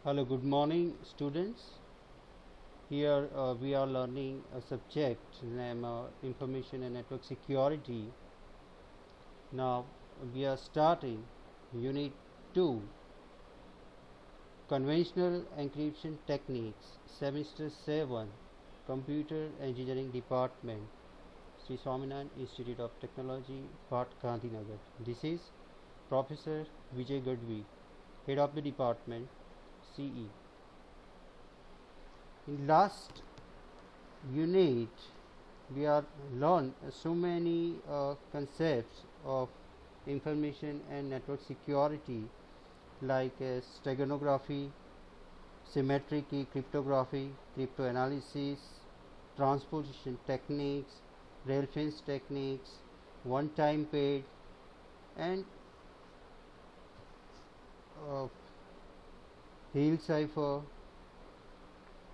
Hello, good morning, students. Here we are learning a subject named Information and Network Security. Now we are starting Unit 2, Conventional Encryption Techniques, Semester 7, Computer Engineering Department, Sri Swaminarayan Institute of Technology, Bhat Gandhinagar. This is Professor Vijay Gadvi, Head of the Department, CE. In last unit we are learned so many concepts of information and network security like steganography, symmetric key cryptography, cryptanalysis, transposition techniques, rail fence techniques, one time paid, and uh, Hill cipher.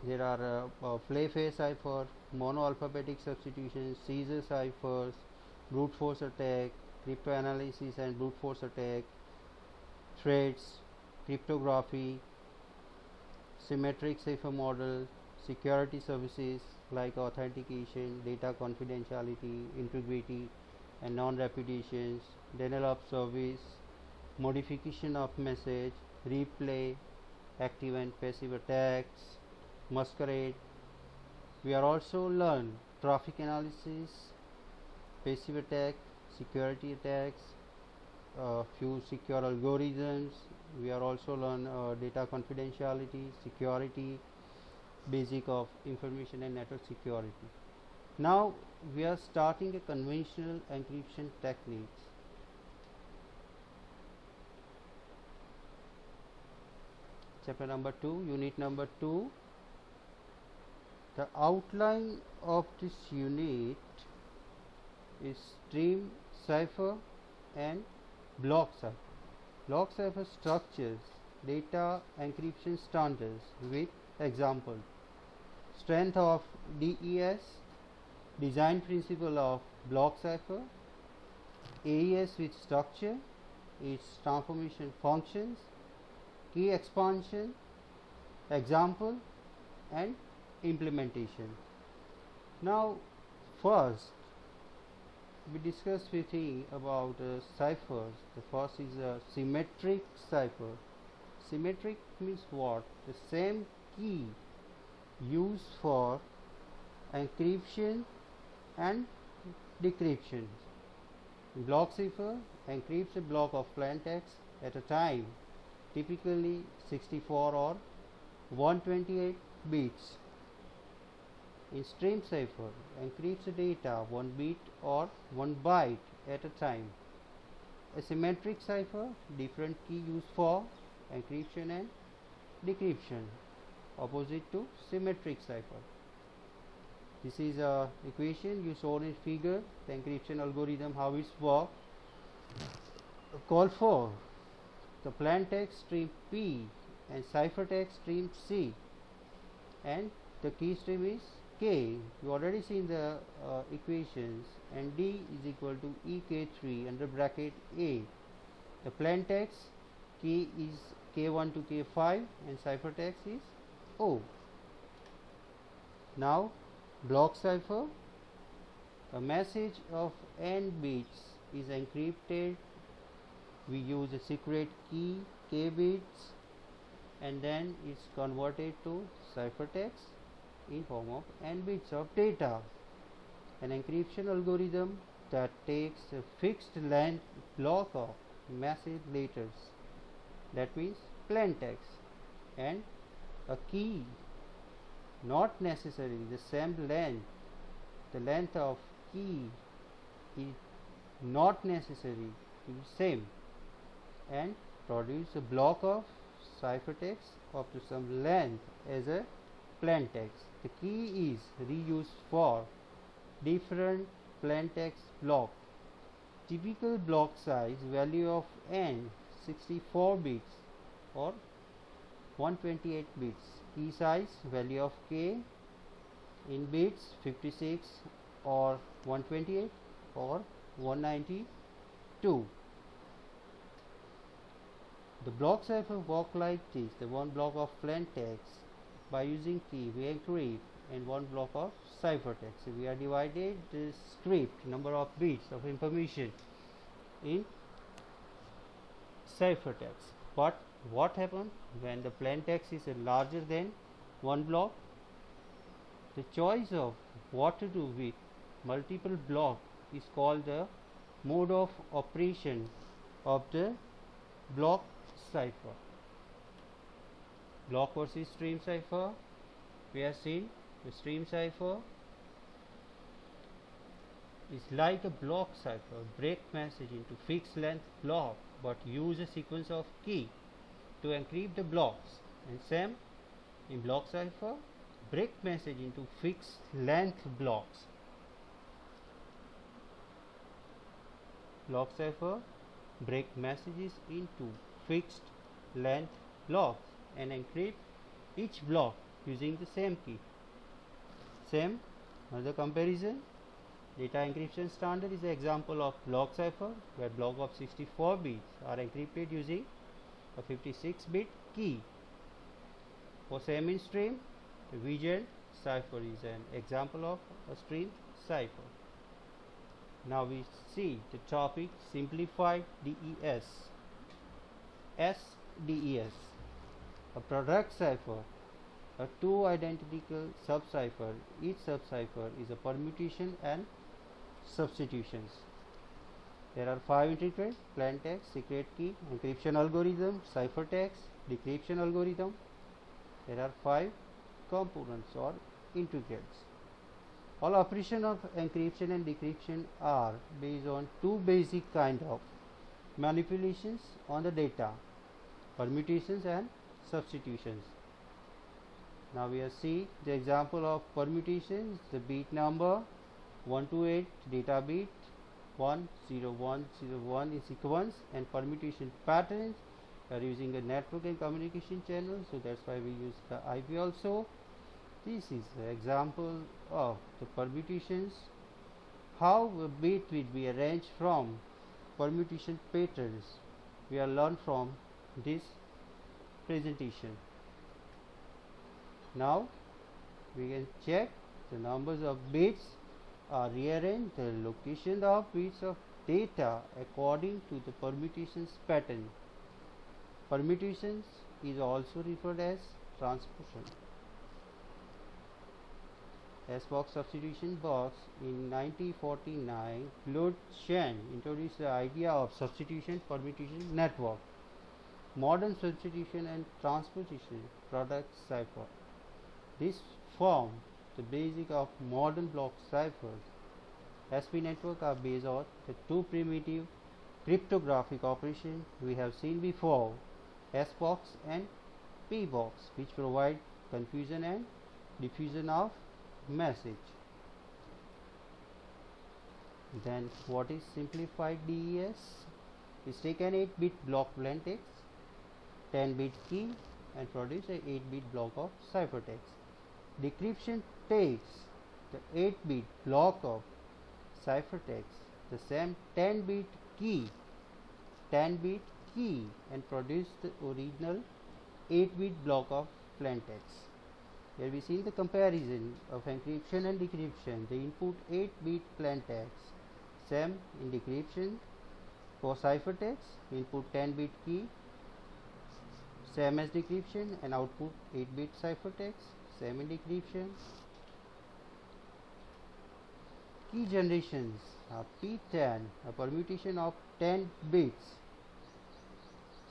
There are Playfair cipher, monoalphabetic substitution, Caesar ciphers, brute force attack, cryptanalysis and brute force attack, threads, cryptography, symmetric cipher model, security services like authentication, data confidentiality, integrity, and non-repetitions, denial of service, modification of message, replay, active and passive attacks, masquerade. We are also learn traffic analysis, passive attack, security attacks, few secure algorithms. We are also learn data confidentiality, security, basic of information and network security. Now we are starting a conventional encryption techniques. Chapter number 2, unit number 2. The outline of this unit is stream cipher and block cipher. Block cipher structures data encryption standards with example. Strength of DES, design principle of block cipher, AES with structure, its transformation functions, key expansion, example, and implementation. Now, first we discuss with you about ciphers. The first is a symmetric cipher. Symmetric means what? The same key used for encryption and decryption. Block cipher encrypts a block of plain text at a time, typically 64 or 128 bits. In stream cipher, encrypts data 1 bit or 1 byte at a time. A symmetric cipher, different key used for encryption and decryption, opposite to symmetric cipher. This is a equation you saw in figure, the encryption algorithm, how it's work. Call for the plain text stream P and ciphertext stream C, and the key stream is K. You already seen the equations, and D is equal to EK3 under bracket A. The plain text key is K1 to K5 and ciphertext is O. Now block cipher, a message of n bits is encrypted. We use a secret key K bits, and then it's converted to ciphertext in form of n bits of data. An encryption algorithm that takes a fixed length block of message letters, that means plain text, and a key not necessarily the same length. The length of key is not necessary to be same, and produce a block of ciphertext up to some length as a plain text. The key is reused for different plain text block. Typical block size value of n 64 bits or 128 bits. Key size value of k in bits 56 or 128 or 192. The block cipher work like this. The one block of plain text, by using key we encrypt, and one block of ciphertext. So we are divided the script number of bits of information in ciphertext. But what happens when the plain text is larger than one block? The choice of what to do with multiple block is called the mode of operation of the block cipher. Block versus stream cipher. We have seen the stream cipher is like a block cipher, break message into fixed length block, but use a sequence of key to encrypt the blocks. And same in block cipher, break message into fixed length blocks. Block cipher break messages into fixed length blocks and encrypt each block using the same key. Same another comparison. Data encryption standard is an example of block cipher, where block of 64 bits are encrypted using a 56-bit key. For same in stream, the VGen cipher is an example of a stream cipher. Now we see the topic simplified DES. SDES, a product cipher, a two identical subcipher. Each subcipher is a permutation and substitutions. There are 5 intricate: plain text, secret key, encryption algorithm, ciphertext, decryption algorithm. There are 5 components or integrals. All operations of encryption and decryption are based on two basic kind of manipulations on the data: permutations and substitutions. Now we will see the example of permutations. The bit number 1 to 8 data bit 10101 in sequence, and permutation patterns. We are using a network and communication channel, so that's why we use the IP also. This is the example of the permutations. How a bit will be arranged from permutation patterns we are learned from this presentation. Now we can check the numbers of bits are rearranged the location of bits of data according to the permutations pattern. Permutations is also referred as transposition. S-box substitution box in 1949, Claude Shannon introduced the idea of substitution permutation network. Modern substitution and transposition product cipher. This form the basic of modern block ciphers. SP network are based on the two primitive cryptographic operations we have seen before, S-box and P-box, which provide confusion and diffusion of message. Then what is simplified DES? Is take an 8-bit block plain text, 10-bit key, and produce a 8-bit block of ciphertext. Decryption takes the 8-bit block of ciphertext, the same 10-bit key, and produce the original 8-bit block of plain text. Here we see the comparison of encryption and decryption. The input 8-bit plain text, same in decryption. For ciphertext, input 10-bit key, same as decryption, and output 8-bit ciphertext, same in decryption. Key generations are P10, a permutation of 10 bits.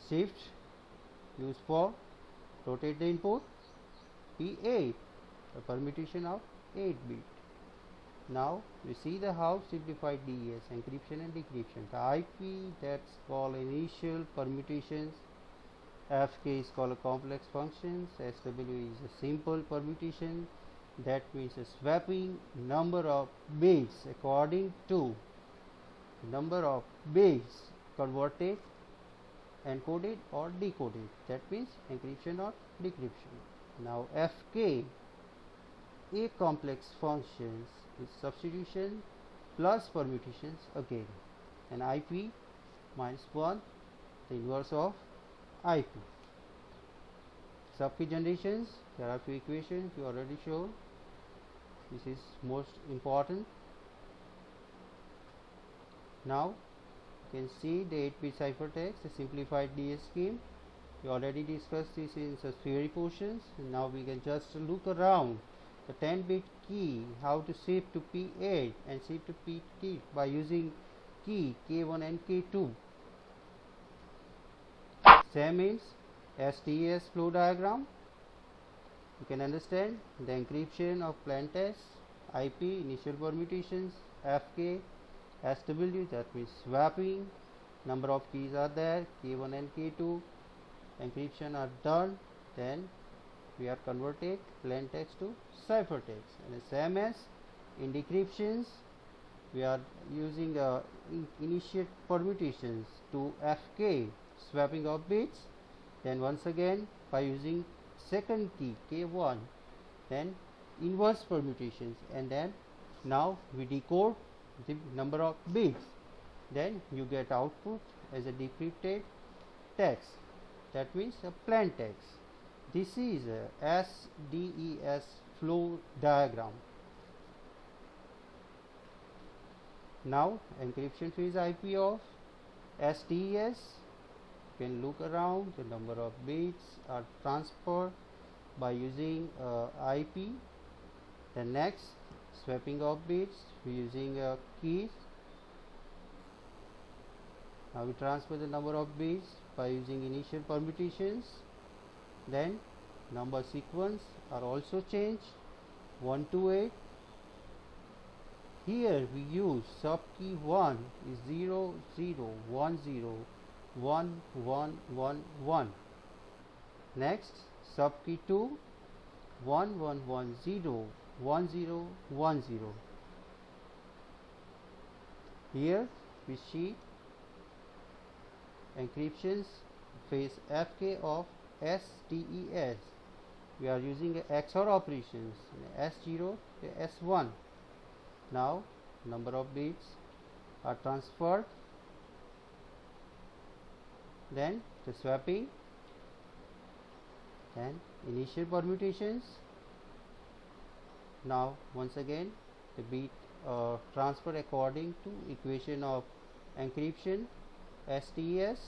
Shift used for rotate the input. P8, a permutation of 8 bit. Now we see the how simplified DES, encryption and decryption. The IP that's called initial permutations. FK is called a complex functions. SW is a simple permutation. That means a swapping number of bits according to number of bits converted, encoded or decoded. That means encryption or decryption. Now FK, a complex functions, is substitution plus permutations again, and IP -1, the inverse of IP. Subkey generations, there are two equations we already showed. This is most important. Now you can see the 8-bit ciphertext, the simplified DS scheme. We already discussed this in the theory portions. Now we can just look around the 10-bit key, how to shift to P8 and shift to P8 by using key K1 and K2. Same means STES flow diagram. You can understand the encryption of plaintext, IP, initial permutations, FK, SW, that means swapping, number of keys are there, K1 and K2, encryption are done, then we are converted plaintext to ciphertext. And the same as in decryptions, we are using initiate permutations to FK, swapping of bits, then once again by using second key K1, then inverse permutations, and then now we decode the number of bits, then you get output as a decrypted text, that means a plain text. This is a SDES flow diagram. Now encryption phase IP of STES, you can look around, the number of bits are transferred by using IP. The next, swapping of bits using keys. Now we transfer the number of bits by using initial permutations. Then number sequence are also changed 1 to 8. Here we use subkey 1 is 0 0 1 0 1 1 1 1. Next, subkey 2 1 1 1 0 1 0 1 0. Here we see encryptions phase FK of STES. We are using XOR operations S0 to S1. Now number of bits are transferred, then the swapping, then initial permutations. Now once again the bit transfer according to equation of encryption STES.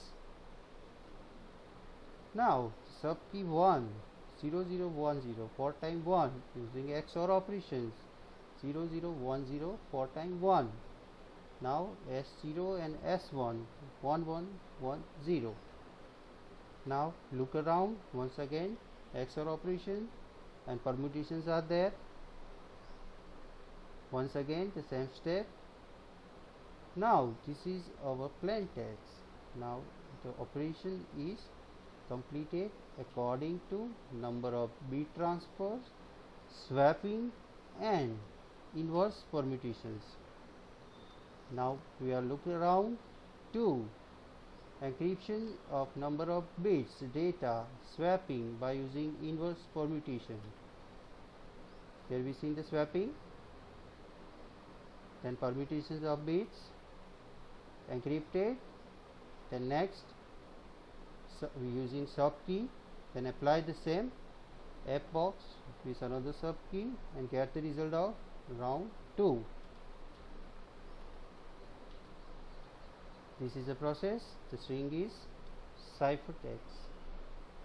Now subkey 1 0 0 1 0 4 times 1 using XOR operations 0 0 1 0 4 times 1. Now S0 and S1 1 1 1 0. Now look around once again, XOR operation and permutations are there. Once again the same step. Now this is our plain text. Now the operation is completed according to number of bit transfers, swapping and inverse permutations. Now we are looking around to encryption of number of bits data swapping by using inverse permutation. Here we see the swapping, then permutations of bits encrypted, then next using subkey, then apply the same F box with another subkey and get the result of round 2. This is the process. The string is ciphertext.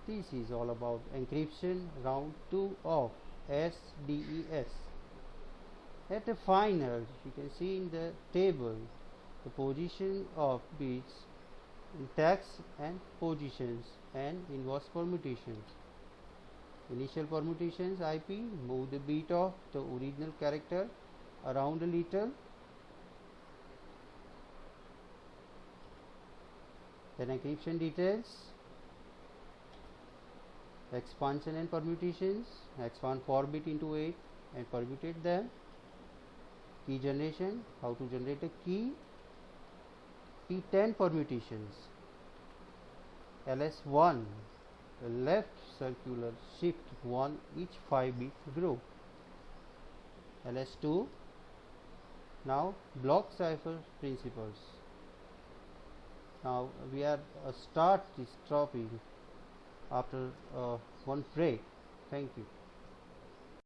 This is all about encryption round 2 of SDES. At the final, you can see in the table the position of bits in text and positions and inverse permutations. Initial permutations IP, move the bit of the original character around a little. Then encryption details, expansion and permutations, expand 4 bit into 8 and permutate them. Key generation, how to generate a key. P10 permutations, LS1, left circular shift 1 each 5 bit group. LS2, now block cipher principles. Now we are start this topic after one break. Thank you.